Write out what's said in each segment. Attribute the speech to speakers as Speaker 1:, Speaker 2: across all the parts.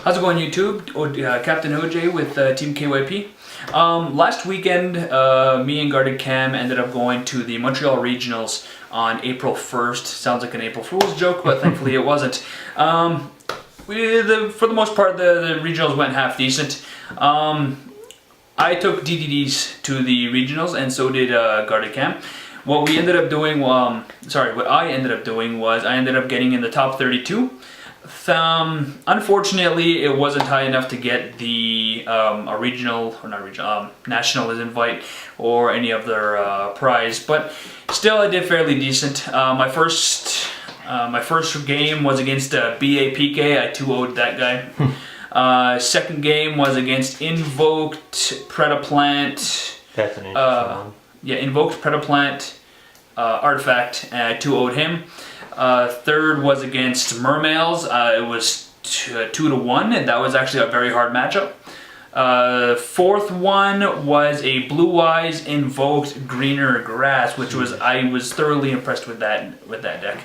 Speaker 1: How's it going, YouTube? Captain OJ with Team KYP. Last weekend, me and Guardedkam ended up going to the Montreal Regionals on April 1st. Sounds like an April Fool's joke, but thankfully it wasn't. For the most part, the regionals went half decent. I took DDDs to the regionals, and so did Guardedkam. What I ended up doing was I ended up getting in the top 32. Unfortunately, it wasn't high enough to get the national invite or any other prize, but still I did fairly decent. My first game was against BAPK. I 2-0'd that guy. Second game was against Invoked Predaplant.
Speaker 2: That's an interesting one.
Speaker 1: Yeah, Invoked Predaplant Artifact. I 2-0'd him. Third was against Mermails. It was 2-1, and that was actually a very hard matchup. Fourth one was a Blue Eyes Invoked Greener Grass, which I was thoroughly impressed with that deck,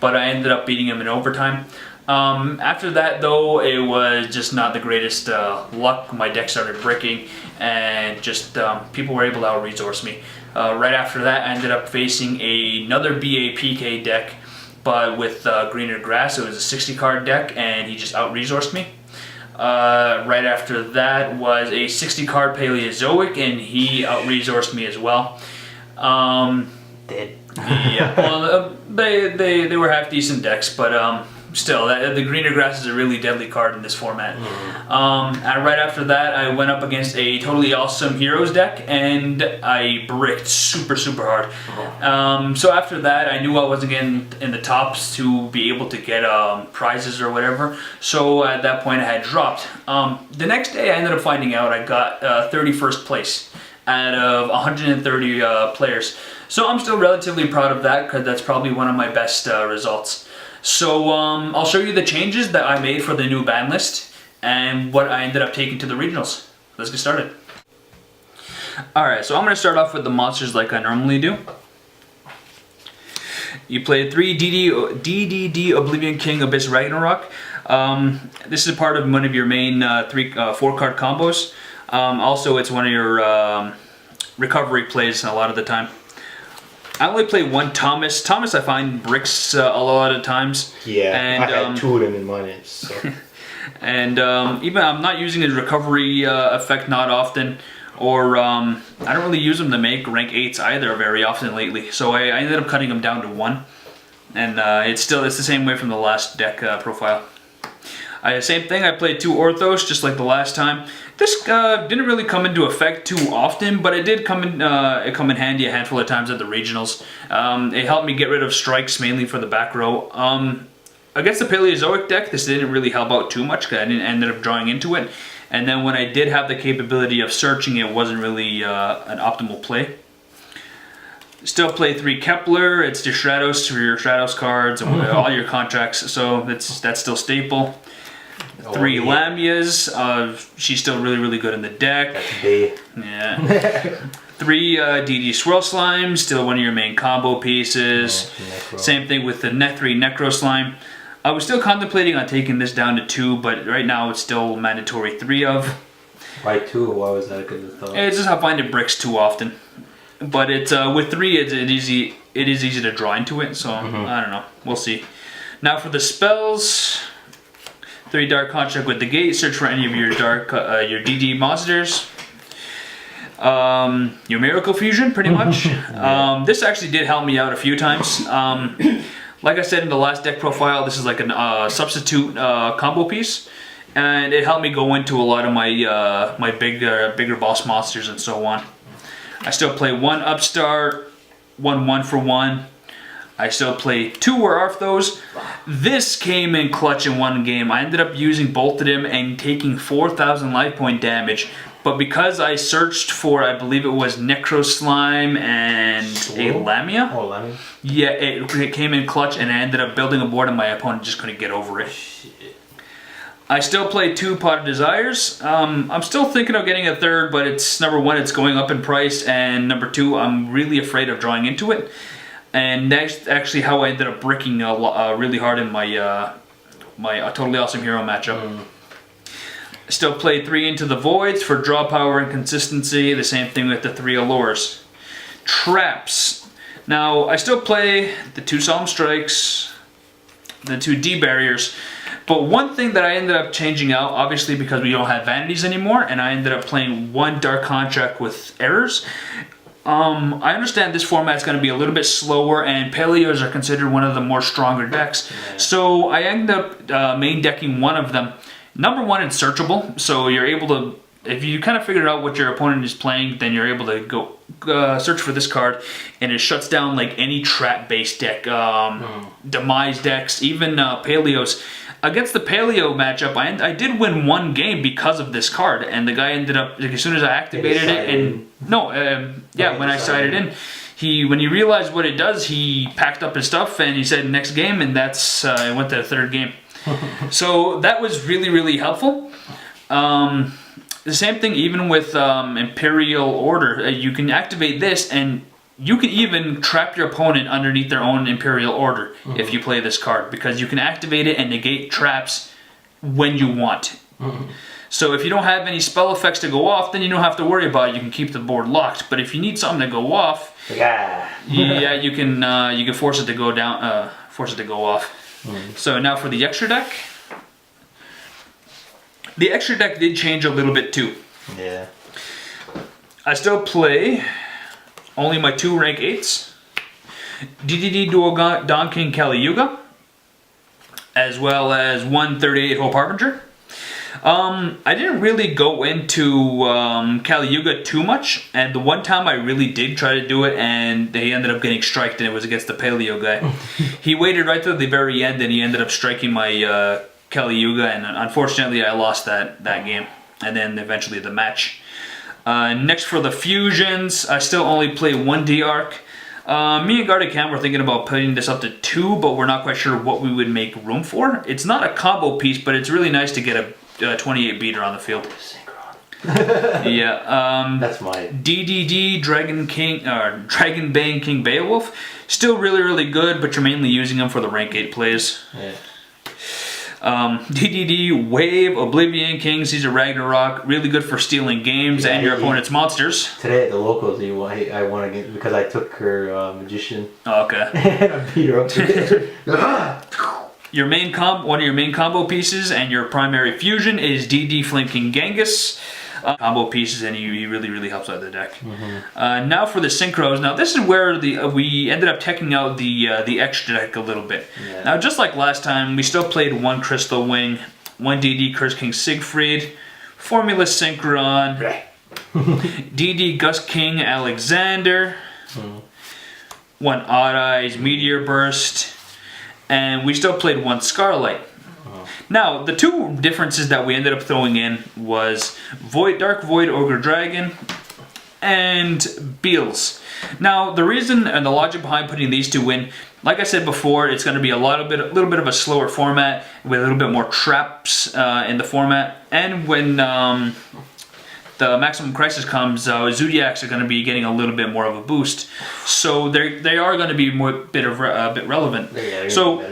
Speaker 1: but I ended up beating him in overtime. After that, though, it was just not the greatest luck. My deck started bricking, and just people were able to out-resource me. Right after that, I ended up facing another BAPK deck, but with Greener Grass. It was a 60-card deck, and he just out-resourced me. Right after that was a 60-card Paleozoic, and he out-resourced me as well.
Speaker 2: Dead.
Speaker 1: Yeah, well, they were half-decent decks, but still, the Greener Grass is a really deadly card in this format. And right after that, I went up against a totally awesome Heroes deck, and I bricked super hard. So after that, I knew I wasn't getting in the tops to be able to get prizes or whatever, so at that point I had dropped. The next day, I ended up finding out I got 31st place out of 130 players. So I'm still relatively proud of that, because that's probably one of my best results. So I'll show you the changes that I made for the new ban list and what I ended up taking to the regionals. Let's get started. Alright, so I'm going to start off with the monsters like I normally do. You play 3 DDD Oblivion King Abyss Ragnarok. This is part of one of your main 4-card combos. Also, it's one of your recovery plays a lot of the time. I only play one Thomas. Thomas, I find, bricks a lot of times.
Speaker 2: Yeah,
Speaker 1: and,
Speaker 2: I had 2 of them in my name. So.
Speaker 1: And even I'm not using his recovery effect not often, or I don't really use him to make rank 8s either very often lately. So I ended up cutting him down to 1, and it's the same way from the last deck profile. Same thing, I played 2 Orthos just like the last time. This didn't really come into effect too often, but it did come in handy a handful of times at the regionals. It helped me get rid of strikes mainly for the back row. Against the Paleozoic deck, this didn't really help out too much because I didn't end up drawing into it. And then when I did have the capability of searching, it wasn't really an optimal play. Still play 3 Kepler. It's your Stratos for your Stratos cards and all your contracts, so that's still staple. 3 Lamias. She's still really good in the deck.
Speaker 2: That's B.
Speaker 1: Yeah. 3 DD Swirl Slime, still one of your main combo pieces. Same thing with the 3 Necro Slime. I was still contemplating on taking this down to 2, but right now it's still mandatory 3 of.
Speaker 2: Why 2? Why was that a good thought?
Speaker 1: It's just I find it bricks too often. But it's with 3, it is easy to draw into it. So I don't know. We'll see. Now for the spells. 3 Dark Contract with the Gate. Search for any of your your DD monsters. Your Miracle Fusion, pretty much. This actually did help me out a few times. Like I said in the last deck profile, this is like a substitute combo piece, and it helped me go into a lot of my my bigger boss monsters and so on. I still play 1 Upstart, 1 for 1. I still play 2 Arthos. This came in clutch in one game. I ended up using both of them and taking 4,000 life point damage. But because I searched for, I believe it was Necro Slime and a Lamia.
Speaker 2: Oh, Lamia.
Speaker 1: Yeah, it came in clutch, and I ended up building a board, and my opponent just couldn't get over it. I still play 2 Pot of Desires. I'm still thinking of getting a 3rd, but it's number 1, it's going up in price, and number 2, I'm really afraid of drawing into it. And that's actually how I ended up bricking really hard in my my Totally Awesome Hero matchup. Still played 3 Into the Voids for draw power and consistency. The same thing with the 3 Allures. Traps. Now, I still play the 2 Solemn Strikes, the 2 D Barriers, but one thing that I ended up changing out, obviously because we don't have Vanities anymore, and I ended up playing 1 Dark Contract with Errors. I understand this format is going to be a little bit slower, and Paleos are considered one of the more stronger decks. Yeah. So I ended up main decking one of them. Number 1, it's searchable, so you're able to, if you kind of figure out what your opponent is playing, then you're able to go search for this card, and it shuts down like any trap-based deck, demise decks, even Paleos. Against the Paleo matchup, I did win 1 game because of this card, and the guy ended up, like, as soon as I activated it, and when I sided in, when he realized what it does, he packed up his stuff and he said next game, and that's I went to the 3rd game. So that was really, really helpful. The same thing even with Imperial Order. You can activate this, and you can even trap your opponent underneath their own Imperial Order if you play this card, because you can activate it and negate traps when you want. So if you don't have any spell effects to go off, then you don't have to worry about it. You can keep the board locked. But if you need something to go off, you can force it to go down, force it to go off. So now for the extra deck. The extra deck did change a little bit too.
Speaker 2: Yeah.
Speaker 1: I still play only my 2 rank 8s. DDD Dual Don King Kali Yuga, as well as 1 38-hole Harbinger. I didn't really go into Kali Yuga too much, and the one time I really did try to do it, and they ended up getting striked, and it was against the Paleo guy. He waited right to the very end, and he ended up striking my Kali Yuga, and unfortunately I lost that game, and then eventually the match. Next for the fusions, I still only play 1 D-Arc. Me and Guardedkam were thinking about putting this up to 2, but we're not quite sure what we would make room for. It's not a combo piece, but it's really nice to get a 28 beater on the field. Yeah.
Speaker 2: That's my
Speaker 1: DDD Dragon Bane King Beowulf. Still really, really good, but you're mainly using them for the rank 8 plays.
Speaker 2: Yeah.
Speaker 1: DDD Wave Oblivion King Caesar Ragnarok, really good for stealing games and your opponent's monsters.
Speaker 2: Today at the locals, I won again because I took her magician.
Speaker 1: Oh, okay.
Speaker 2: And I beat her up today.
Speaker 1: Your main one of your main combo pieces and your primary fusion is DD Flame King Genghis. Combo pieces, and he really, really helps out the deck. Now for the synchros. Now this is where we ended up taking out the extra deck a little bit. Yeah. Now just like last time, we still played 1 Crystal Wing, 1 DD Curse King Siegfried, Formula Synchron, DD Gust King Alexander, 1 Odd Eyes Meteor Burst, and we still played 1 Scarlight. Now, the 2 differences that we ended up throwing in was Dark Void Ogre Dragon and Beals. Now, the reason and the logic behind putting these 2 in, like I said before, it's going to be a little bit of a slower format with a little bit more traps in the format. And when the Maximum Crisis comes, Zodiacs are going to be getting a little bit more of a boost. So they are going to be a bit relevant.
Speaker 2: Yeah,
Speaker 1: so,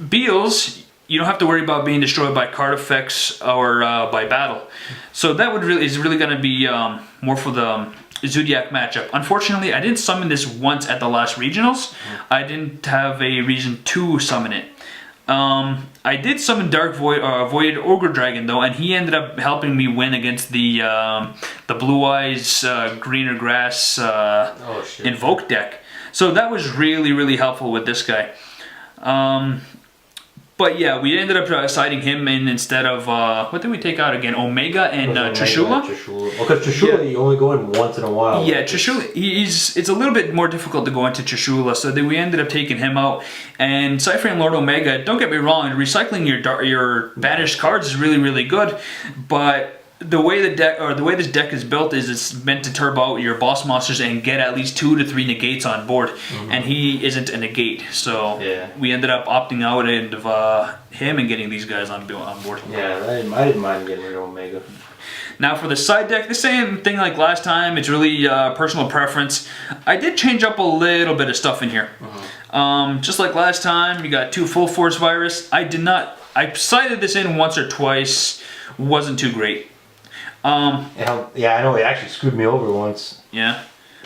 Speaker 1: Beals, you don't have to worry about being destroyed by card effects or by battle. So that is really going to be more for the Zodiac matchup. Unfortunately, I didn't summon this once at the last regionals. I didn't have a reason to summon it. I did summon Dark Void Ogre Dragon though, and he ended up helping me win against the Blue Eyes Greener Grass Invoke deck. So that was really, really helpful with this guy. But yeah, we ended up siding him in instead of, what did we take out again? Omega and Trishula?
Speaker 2: Because Trishula, you only go in once in a while.
Speaker 1: Yeah, Trishula, it's a little bit more difficult to go into Trishula, so then we ended up taking him out. And Ciphering Lord Omega, don't get me wrong, recycling your banished cards is really, really good, but the way this deck is built is it's meant to turbo out your boss monsters and get at least 2 to 3 negates on board, and he isn't a negate, so we ended up opting out of him and getting these guys on board.
Speaker 2: Yeah, I didn't mind getting rid of Omega.
Speaker 1: Now for the side deck, the same thing like last time. It's really personal preference. I did change up a little bit of stuff in here. Just like last time, you got 2 Full Force Virus. I did not I sided this in once or twice, wasn't too great.
Speaker 2: Yeah, I know it actually screwed me over once.
Speaker 1: Yeah.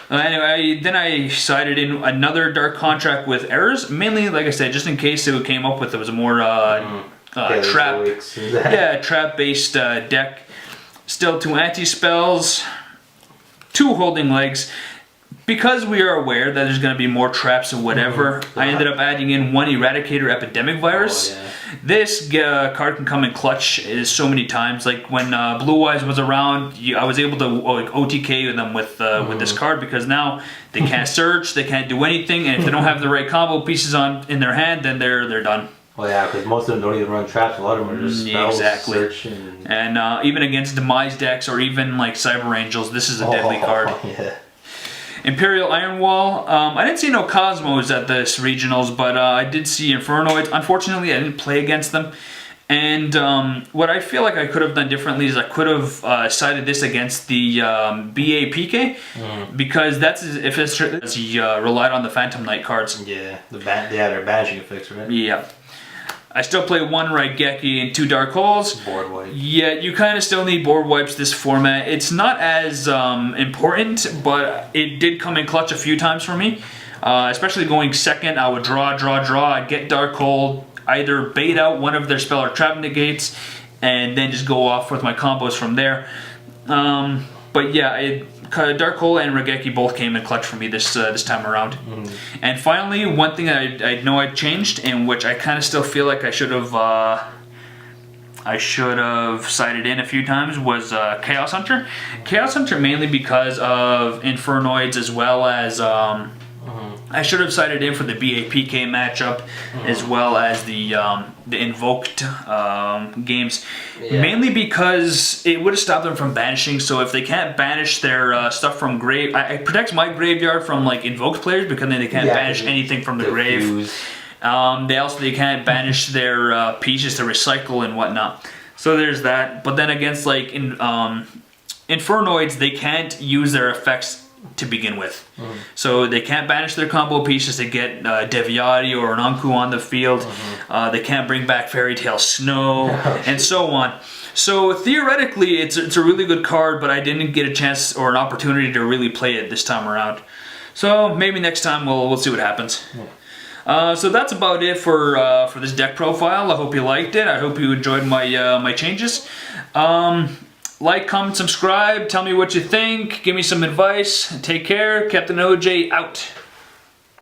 Speaker 1: Anyway, then I sided in another dark contract with errors, mainly, like I said, just in case it came up with, it was a more trap, trap-based deck. Still 2 anti-spells, 2 holding legs. Because we are aware that there's going to be more traps and whatever, I ended up adding in 1 Eradicator Epidemic Virus.
Speaker 2: Oh, yeah.
Speaker 1: This card can come in clutch so many times. Like when Blue Eyes was around, I was able to OTK them with this card, because now they can't search, they can't do anything, and if they don't have the right combo pieces in their hand, then they're done.
Speaker 2: Oh yeah, because most of them don't even run traps. A lot of them are just spells, search,
Speaker 1: and even against Demise decks or even like Cyber Angels, this is a deadly card.
Speaker 2: Yeah.
Speaker 1: Imperial Iron Wall. I didn't see no Cosmos at this regionals, but I did see Infernoids. Unfortunately, I didn't play against them. And what I feel like I could have done differently is I could have sided this against the BAPK, because that's if it's relied on the Phantom Knight cards.
Speaker 2: Yeah, they're banishing effects, right?
Speaker 1: Yeah. I still play 1 Raigeki and 2 Dark Holes.
Speaker 2: Board wipe.
Speaker 1: Yeah, you kind of still need board wipes this format. It's not as important, but it did come in clutch a few times for me. Especially going second, I would draw. I'd get Dark Hole, either bait out one of their spell or trap negates, and then just go off with my combos from there. But yeah, Dark Hole and Raigeki both came in clutch for me this time around. And finally, one thing that I know I changed, and which I kind of still feel like I should have sided in a few times, was Chaos Hunter. Chaos Hunter mainly because of Infernoids, as well as I should have sided in for the BAPK matchup, as well as the invoked games, mainly because it would have stopped them from banishing. So if they can't banish their stuff from grave, it protects my graveyard from like invoked players, because then they can't banish anything from the grave. They can't banish their pieces to recycle and whatnot. So there's that. But then against like Infernoids, they can't use their effects to begin with. So they can't banish their combo pieces to get Deviati or an Anku on the field. They can't bring back Fairy Tale Snow, and so on. So theoretically, it's a really good card, but I didn't get a chance or an opportunity to really play it this time around. So maybe next time we'll see what happens. So that's about it for this deck profile. I hope you liked it. I hope you enjoyed my changes. Like, comment, subscribe, tell me what you think, give me some advice. Take care. Captain OJ out.